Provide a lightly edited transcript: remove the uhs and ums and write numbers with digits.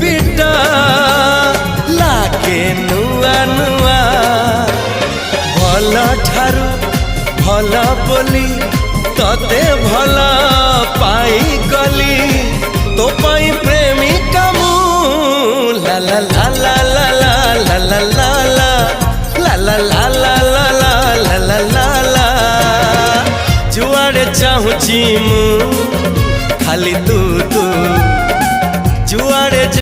repeat लागे नुआ नुआ भल ठारू भल बोली तते भल पाई गली तो पाई प्रेमिका मु ला ला ला ला ला ला ला ला ला ला ला ला ला ला ला ला ला जुआड़े चाहूची मु खाली तू